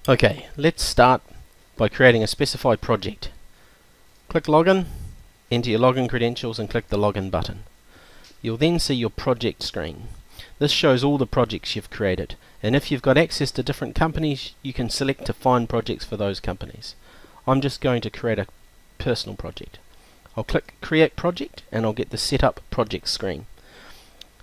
Okay, let's start by creating a Specifi project. Click Login, enter your login credentials and click the Login button. You'll then see your project screen. This shows all the projects you've created, and if you've got access to different companies, you can select to find projects for those companies. I'm just going to create a personal project. I'll click Create Project and I'll get the Setup Project screen.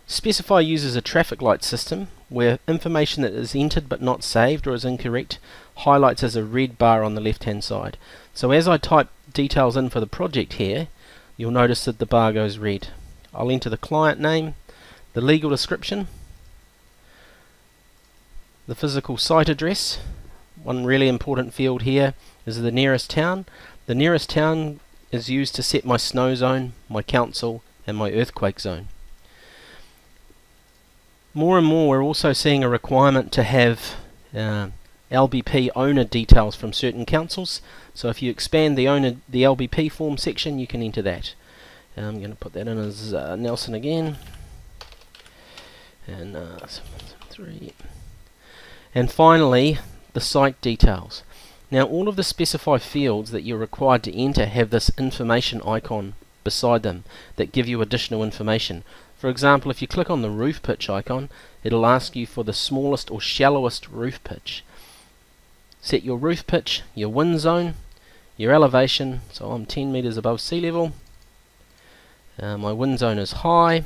Specifi uses a traffic light system where information that is entered but not saved or is incorrect highlights as a red bar on the left hand side. So as I type details in for the project here, you'll notice that the bar goes red. I'll enter the client name, the legal description, the physical site address. One really important field here is the nearest town. The nearest town is used to set my snow zone, my council and my earthquake zone. More and more we're also seeing a requirement to have LBP owner details from certain councils. So if you expand the LBP form section, you can enter that. I'm going to put that in as Nelson again, and 3. And finally, the site details. Now all of the Specifi fields that you're required to enter have this information icon beside them that give you additional information. For example, if you click on the roof pitch icon, it'll ask you for the smallest or shallowest roof pitch. Set your roof pitch, your wind zone, your elevation, so I'm 10 meters above sea level. My wind zone is high.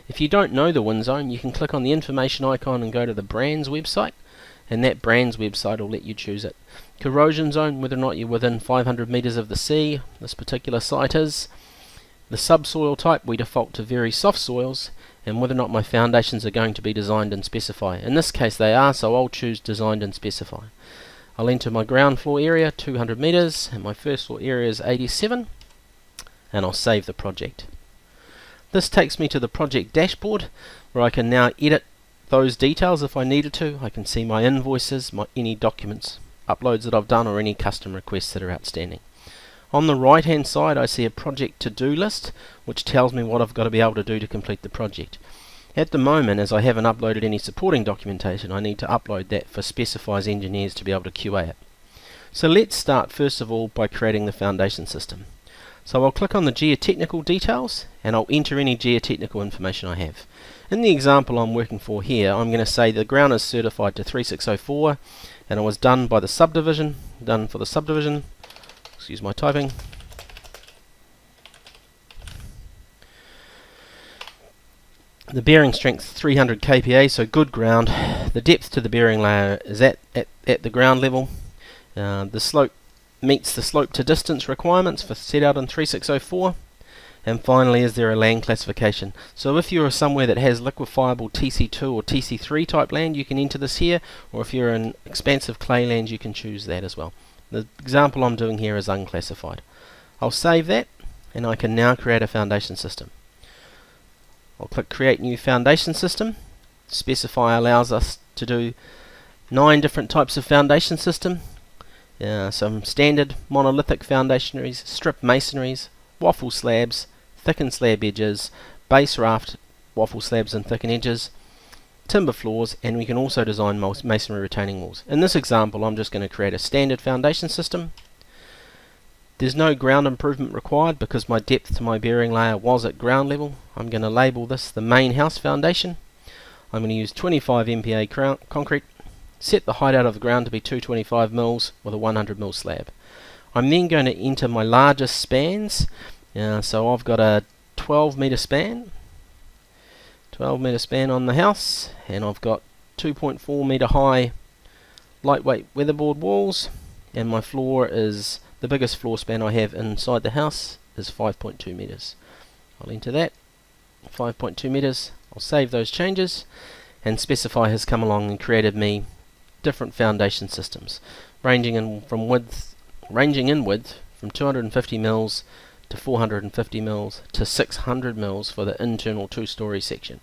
If you don't know the wind zone, you can click on the information icon and go to the brand's website, and that brand's website will let you choose it. Corrosion zone, whether or not you're within 500 meters of the sea, this particular site is. The subsoil type, we default to very soft soils, and whether or not my foundations are going to be designed in Specifi. In this case they are, so I'll choose designed in Specifi. I'll enter my ground floor area, 200 meters, and my first floor area is 87, and I'll save the project. This takes me to the project dashboard, where I can now edit those details if I needed to. I can see my invoices, any documents, uploads that I've done, or any custom requests that are outstanding. On the right hand side I see a project to-do list, which tells me what I've got to be able to do to complete the project. At the moment, as I haven't uploaded any supporting documentation, I need to upload that for Specifi's engineers to be able to QA it. So let's start first of all by creating the foundation system. So I'll click on the geotechnical details and I'll enter any geotechnical information I have. In the example I'm working for here, I'm going to say the ground is certified to 3604 and it was done by the subdivision, excuse my typing. The bearing strength 300 kPa, so good ground. The depth to the bearing layer is at the ground level. The slope meets the slope to distance requirements for set out in 3604. And finally, is there a land classification? So if you're somewhere that has liquefiable TC2 or TC3 type land, you can enter this here, or if you're in expansive clay land, you can choose that as well. The example I'm doing here is unclassified. I'll save that, and I can now create a foundation system. I'll click Create New Foundation System. Specifi allows us to do 9 different types of foundation system. Some standard monolithic foundationaries, strip masonries, waffle slabs, thickened slab edges, base raft waffle slabs and thickened edges, timber floors, and we can also design masonry retaining walls. In this example I'm just going to create a standard foundation system. There's no ground improvement required because my depth to my bearing layer was at ground level. I'm going to label this the main house foundation. I'm going to use 25 MPa concrete, set the height out of the ground to be 225 mils with a 100 mil slab. I'm then going to enter my largest spans, so I've got a 12 meter span on the house, and I've got 2.4 meter high lightweight weatherboard walls, and my floor is, the biggest floor span I have inside the house is 5.2 meters. I'll enter that, 5.2 meters. I'll save those changes, and Specifi has come along and created me different foundation systems, ranging in width from 250 mils to 450 mils to 600 mils for the internal 2-story section.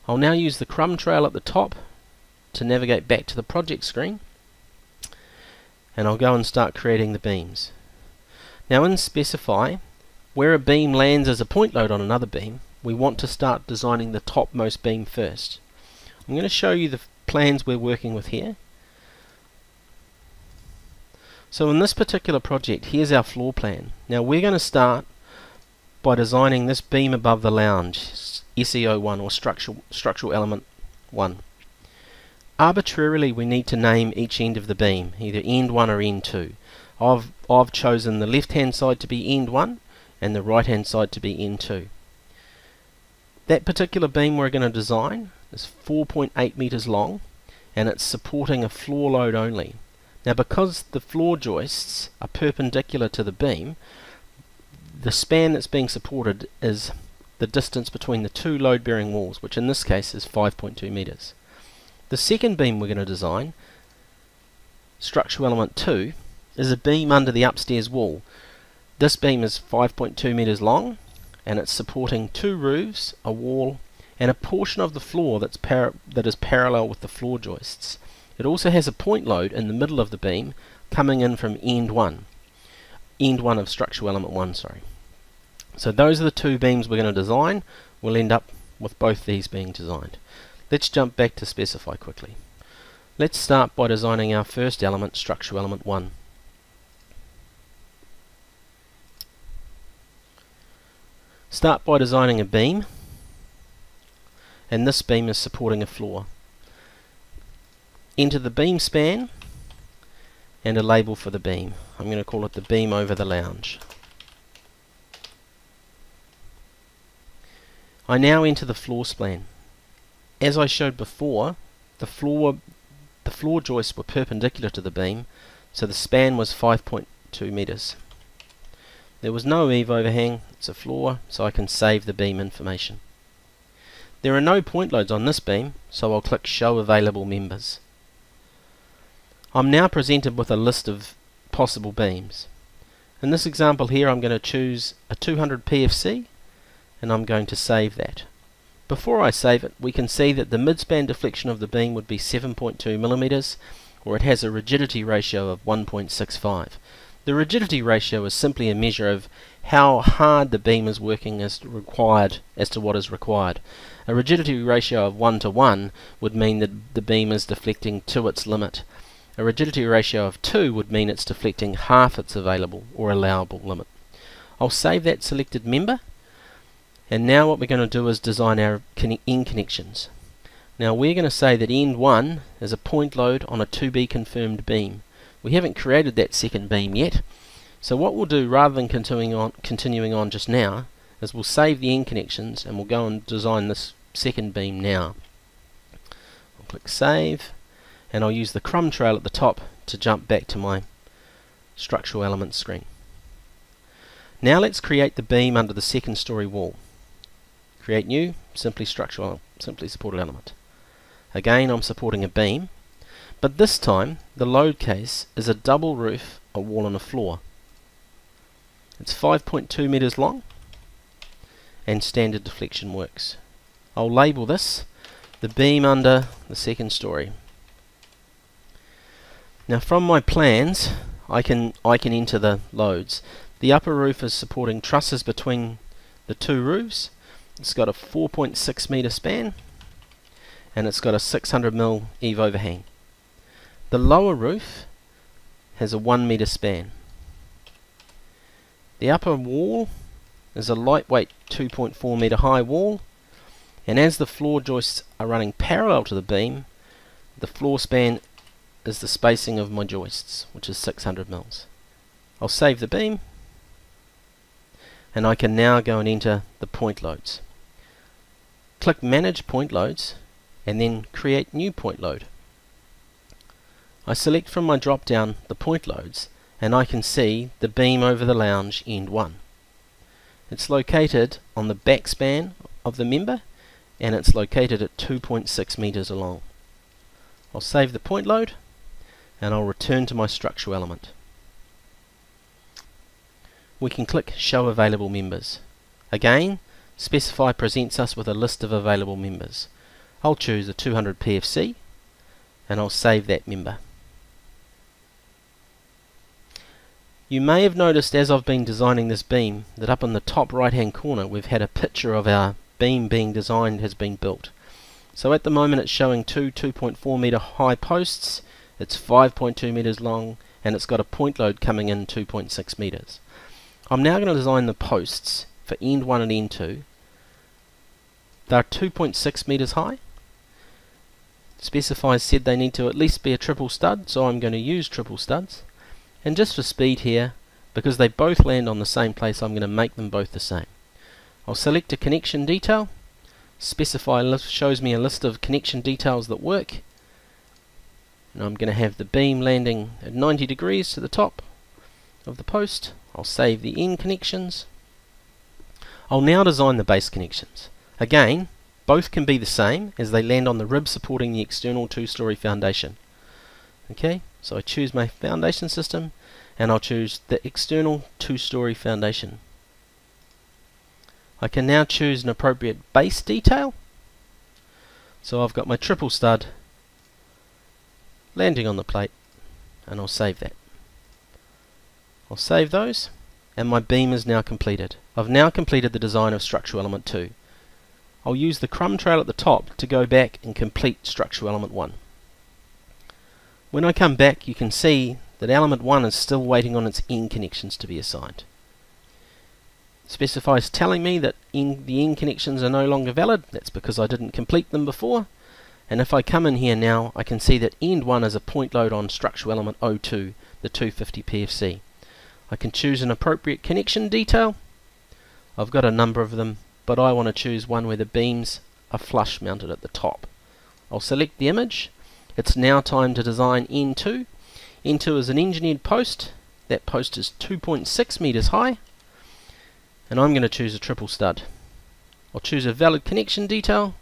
I'll now use the crumb trail at the top to navigate back to the project screen, and I'll go and start creating the beams. Now in Specifi, where a beam lands as a point load on another beam, we want to start designing the topmost beam first. I'm going to show you the plans we're working with here. So in this particular project, here's our floor plan. Now we're going to start by designing this beam above the lounge, SEO1 or structural element 1. Arbitrarily we need to name each end of the beam, either end 1 or end 2. I've chosen the left hand side to be end 1 and the right hand side to be end 2. That particular beam we're going to design is 4.8 meters long and it's supporting a floor load only. Now because the floor joists are perpendicular to the beam, the span that's being supported is the distance between the two load-bearing walls, which in this case is 5.2 meters. The second beam we're going to design, structural element 2, is a beam under the upstairs wall. This beam is 5.2 meters long and it's supporting two roofs, a wall, and a portion of the floor that is parallel with the floor joists. It also has a point load in the middle of the beam coming in from end 1 of structural element 1, sorry. So those are the two beams we're going to design. We'll end up with both these being designed. Let's jump back to Specifi quickly. Let's start by designing our first element, structural element 1. Start by designing a beam, and this beam is supporting a floor. Enter the beam span and a label for the beam. I'm going to call it the beam over the lounge. I now enter the floor span. As I showed before, the floor joists were perpendicular to the beam, so the span was 5.2 meters. There was no eave overhang, it's a floor, so I can save the beam information. There are no point loads on this beam, so I'll click Show Available Members. I'm now presented with a list of possible beams. In this example here I'm going to choose a 200 PFC and I'm going to save that. Before I save it, we can see that the midspan deflection of the beam would be 7.2 millimeters, or it has a rigidity ratio of 1.65. The rigidity ratio is simply a measure of how hard the beam is working as to what is required. A rigidity ratio of 1 to 1 would mean that the beam is deflecting to its limit. A rigidity ratio of 2 would mean it's deflecting half its available or allowable limit. I'll save that selected member, and now what we're going to do is design our end connections. Now we're going to say that end 1 is a point load on a to be confirmed beam. We haven't created that second beam yet, so what we'll do rather than continuing on just now is we'll save the end connections and we'll go and design this second beam now. I'll click Save, and I'll use the crumb trail at the top to jump back to my structural elements screen. Now let's create the beam under the second story wall. Create new, simply supported element. Again, I'm supporting a beam, but this time the load case is a double roof, a wall and a floor. It's 5.2 meters long and standard deflection works. I'll label this the beam under the second story. Now from my plans I can enter the loads. The upper roof is supporting trusses between the two roofs. It's got a 4.6 meter span and it's got a 600 mm eave overhang. The lower roof has a 1 meter span. The upper wall is a lightweight 2.4 meter high wall, and as the floor joists are running parallel to the beam, the floor span is the spacing of my joists, which is 600 mils. I'll save the beam, and I can now go and enter the point loads. Click Manage Point Loads and then Create New Point Load. I select from my drop down the point loads and I can see the beam over the lounge end 1. It's located on the back span of the member and it's located at 2.6 meters along. I'll save the point load and I'll return to my structural element. We can click Show Available Members. Again, Specifi presents us with a list of available members. I'll choose a 200 PFC and I'll save that member. You may have noticed as I've been designing this beam that up in the top right hand corner we've had a picture of our beam being designed has been built. So at the moment it's showing two 2.4 meter high posts, it's 5.2 meters long and it's got a point load coming in 2.6 meters. I'm now going to design the posts for end 1 and end 2. They're 2.6 meters high. Specifi said they need to at least be a triple stud, so I'm going to use triple studs. And just for speed here, because they both land on the same place, I'm going to make them both the same. I'll select a connection detail. Specifi shows me a list of connection details that work. And I'm going to have the beam landing at 90 degrees to the top of the post. I'll save the end connections. I'll now design the base connections. Again, both can be the same as they land on the rib supporting the external 2-story foundation. Okay, so I choose my foundation system and I'll choose the external 2-story foundation. I can now choose an appropriate base detail. So I've got my triple stud landing on the plate, and I'll save that. I'll save those, and my beam is now completed. I've now completed the design of structural element 2. I'll use the crumb trail at the top to go back and complete structural element 1. When I come back, you can see that element 1 is still waiting on its end connections to be assigned. Specifi is telling me that the end connections are no longer valid. That's because I didn't complete them before. And if I come in here now, I can see that end 1 is a point load on structural element 02, the 250 PFC. I can choose an appropriate connection detail. I've got a number of them, but I want to choose one where the beams are flush mounted at the top. I'll select the image. It's now time to design end 2. End 2 is an engineered post. That post is 2.6 meters high. And I'm going to choose a triple stud. I'll choose a valid connection detail.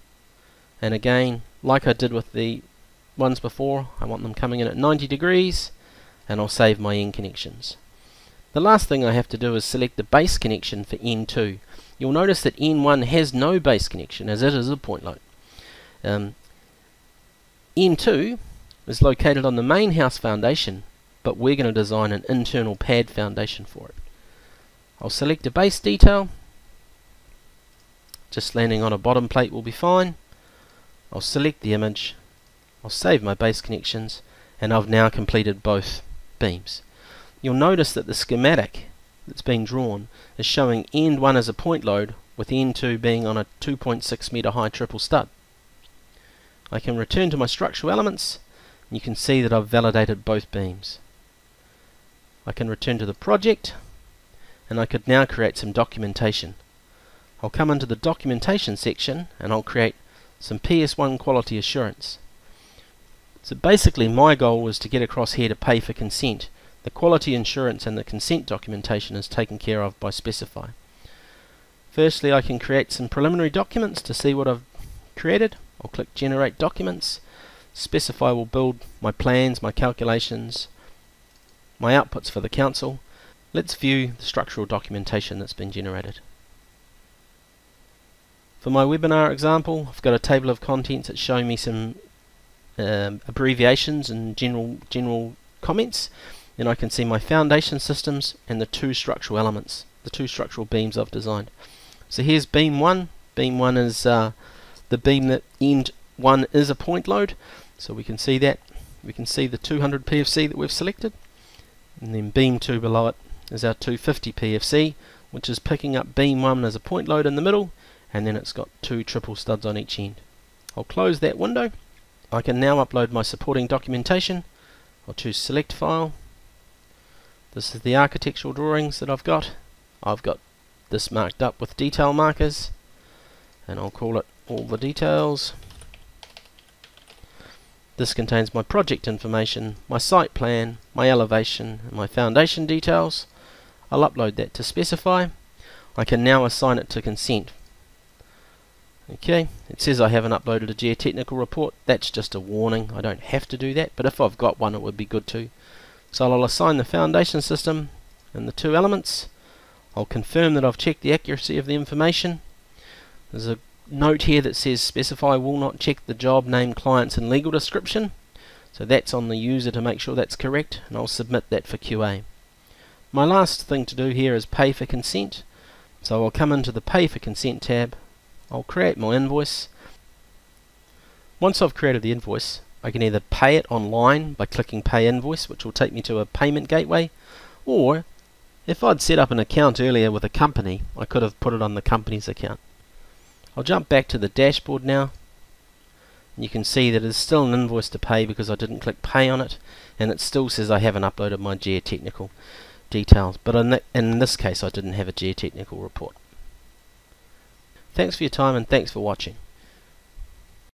And again, like I did with the ones before, I want them coming in at 90 degrees, and I'll save my end connections. The last thing I have to do is select the base connection for end 2. You'll notice that end 1 has no base connection, as it is a point load. End 2 is located on the main house foundation, but we're going to design an internal pad foundation for it. I'll select a base detail. Just landing on a bottom plate will be fine. I'll select the image, I'll save my base connections, and I've now completed both beams. You'll notice that the schematic that's been drawn is showing end 1 as a point load, with end 2 being on a 2.6 meter high triple stud. I can return to my structural elements, and you can see that I've validated both beams. I can return to the project, and I could now create some documentation. I'll come into the documentation section and I'll create some PS1 quality assurance. So basically my goal was to get across here to pay for consent. The quality assurance and the consent documentation is taken care of by Specifi. Firstly, I can create some preliminary documents to see what I've created. I'll click generate documents. Specifi will build my plans, my calculations, my outputs for the council. Let's view the structural documentation that's been generated. For my webinar example, I've got a table of contents that's showing me some abbreviations and general comments. Then I can see my foundation systems and the 2 structural elements, the 2 structural beams I've designed. So here's beam 1. Beam 1 is the beam that end 1 is a point load. So we can see that. We can see the 200 PFC that we've selected. And then beam 2 below it is our 250 PFC, which is picking up beam 1 as a point load in the middle, and then it's got 2 triple studs on each end. I'll close that window. I can now upload my supporting documentation. I'll choose select file. This is the architectural drawings that I've got. I've got this marked up with detail markers, and I'll call it all the details. This contains my project information, my site plan, my elevation, and my foundation details. I'll upload that to Specifi. I can now assign it to consent. Okay, it says I haven't uploaded a geotechnical report. That's just a warning. I don't have to do that, but if I've got one, it would be good to. So I'll assign the foundation system and the 2 elements. I'll confirm that I've checked the accuracy of the information. There's a note here that says Specifi will not check the job name, clients and legal description. So that's on the user to make sure that's correct, and I'll submit that for QA. My last thing to do here is pay for consent. So I'll come into the pay for consent tab. I'll create my invoice. Once I've created the invoice, I can either pay it online by clicking Pay Invoice, which will take me to a payment gateway, or if I'd set up an account earlier with a company, I could have put it on the company's account. I'll jump back to the dashboard now. You can see that it's still an invoice to pay because I didn't click Pay on it, and it still says I haven't uploaded my geotechnical details, but in this case I didn't have a geotechnical report. Thanks for your time and thanks for watching.